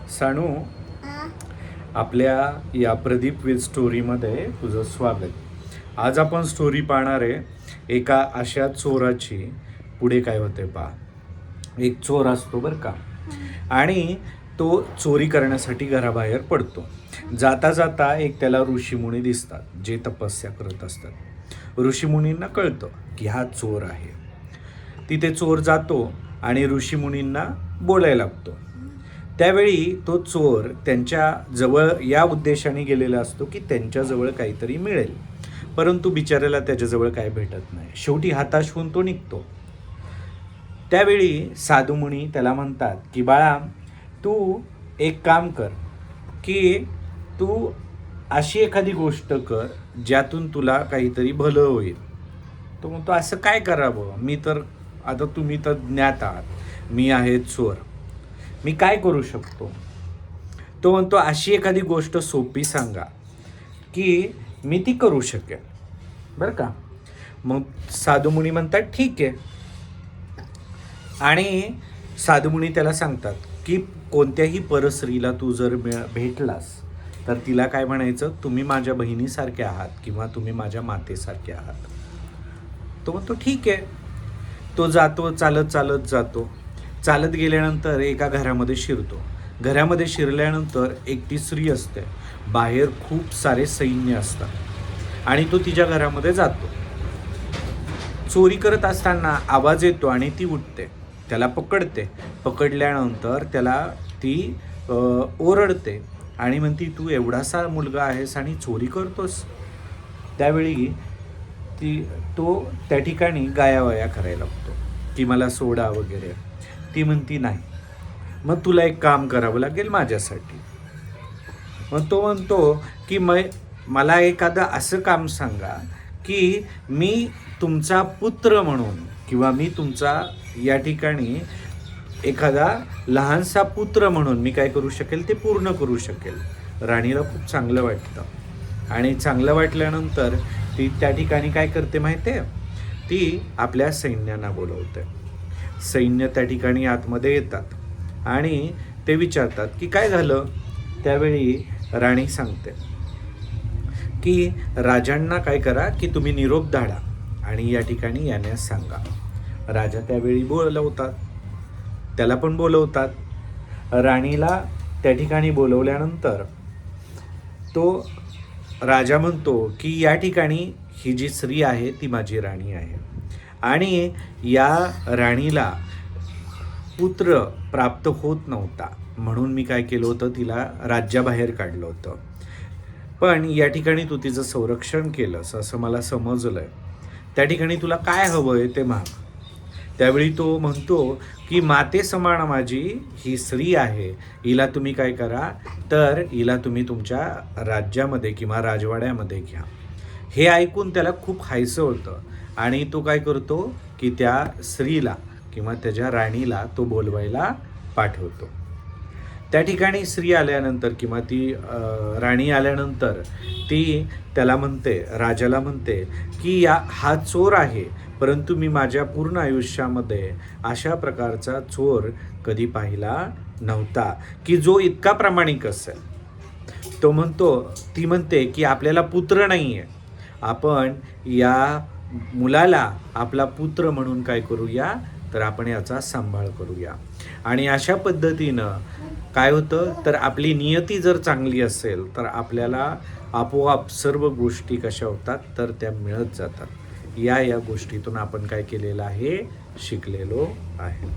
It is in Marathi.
सानू, आपल्या या प्रदीप विथ स्टोरीमध्ये तुझं स्वागत. आज आपण स्टोरी पाहणार आहे एका अशा चोराची. पुढे काय होते पहा. एक चोर असतो बरं का, आणि तो चोरी करण्यासाठी घराबाहेर पडतो. जाता जाता एक त्याला ऋषीमुनी दिसतात जे तपस्या करत असतात. ऋषीमुनींना कळतं की हा चोर आहे. तिथे चोर जातो आणि ऋषीमुनींना बोलायला लागतो. त्यावेळी तो चोर त्यांच्या जवळ या उद्देशाने गेलेला असतो की त्यांच्याजवळ काहीतरी मिळेल, परंतु बिचाऱ्याला त्याच्याजवळ काय भेटत नाही. शेवटी हताश होऊन तो निघतो. त्यावेळी साधुमुनी त्याला म्हणतात की बाळा, तू एक काम कर की तू अशी एखादी गोष्ट कर ज्यातून तुला काहीतरी भलं होईल. तो म्हणतो असं काय करावं, मी तर आता तुम्ही तर ज्ञात आहात, मी आहे चोर, मी काय करू शकतो. तो म्हणतो अशी एखादी गोष्ट सोपी सांगा की मी ती करू शकेल बरं का. मग साधुमुनी म्हणतात ठीक आहे. आणि साधुमुनी त्याला सांगतात की कोणत्याही परस्त्रीला तू जर भेटलास तर तिला काय म्हणायचं, तुम्ही माझ्या बहिणीसारखे आहात किंवा तुम्ही माझ्या मातेसारखे आहात. तो म्हणतो ठीक आहे. तो जातो, चालत चालत जातो. चालत गेल्यानंतर एका घरामध्ये शिरतो. घरामध्ये शिरल्यानंतर एक ती स्त्री असते. बाहेर खूप सारे सैन्य असतात आणि तो तिच्या घरामध्ये जातो. चोरी करत असताना आवाज येतो आणि ती उठते. त्याला पकडते. पकडल्यानंतर त्याला ती ओरडते आणि म्हणते तू एवढासा मुलगा आहेस आणि चोरी करतोस. त्यावेळी तो त्या ठिकाणी गायावाया करायला लागतो की मला सोडा वगैरे. ती म्हणती नाही, मग तुला एक काम करावं लागेल माझ्यासाठी. मग तो म्हणतो की मला एखादं असं काम सांगा की मी तुमचा पुत्र म्हणून किंवा मी तुमचा या ठिकाणी एखादा लहानसा पुत्र म्हणून मी काय करू शकेल ते पूर्ण करू शकेल. राणीला खूप चांगलं वाटतं आणि चांगलं वाटल्यानंतर ती त्या ठिकाणी काय करते माहिती आहे, ती आपल्या सैन्यांना बोलवते. सैन्य त्या ठिकाणी आतमध्ये येतात आणि ते विचारतात की काय झालं. त्यावेळी राणी सांगते की राजांना काय करा की तुम्ही निरोप धाडा आणि या ठिकाणी येण्यास सांगा. राजा त्यावेळी बोलवतात, त्याला पण बोलवतात. राणीला त्या ठिकाणी बोलवल्यानंतर तो राजा म्हणतो की या ठिकाणी ही जी स्त्री आहे ती माझी राणी आहे आणि या राणीला पुत्र प्राप्त होत नव्हता, म्हणून मी काय केलं होतं, तिला राज्याबाहेर काढलं होतं. पण या ठिकाणी तू तिचं संरक्षण केलंस असं मला समजलं आहे. त्या ठिकाणी तुला काय हवं आहे ते माग. त्यावेळी तो म्हणतो की माते समान माझी ही स्त्री आहे, हिला तुम्ही काय करा तर हिला तुम्ही तुमच्या राज्यामध्ये किंवा राजवाड्यामध्ये घ्या. हे ऐकून त्याला खूप हायसं होतं आणि तो काय करतो की त्या स्त्रीला किंवा त्याच्या राणीला तो बोलवायला पाठवतो. त्या ठिकाणी स्त्री आल्यानंतर किंवा ती राणी आल्यानंतर ती त्याला म्हणते, राजाला म्हणते की हा चोर आहे, परंतु मी माझ्या पूर्ण आयुष्यामध्ये अशा प्रकारचा चोर कधी पाहिला नव्हता की जो इतका प्रामाणिक असेल. ती म्हणते की आपल्याला पुत्र नाही आहे, आपण या मुलाला आपला पुत्र म्हणून काय करूया तर आपण याचा सांभाळ करूया. आणि अशा पद्धतीनं काय होतं तर आपली नियती जर चांगली असेल तर आपल्याला आपोआप सर्व गोष्टी कशा होतात तर त्या मिळत जातात. या गोष्टीतून आपण काय केलेलं आहे, शिकलेलो आहे.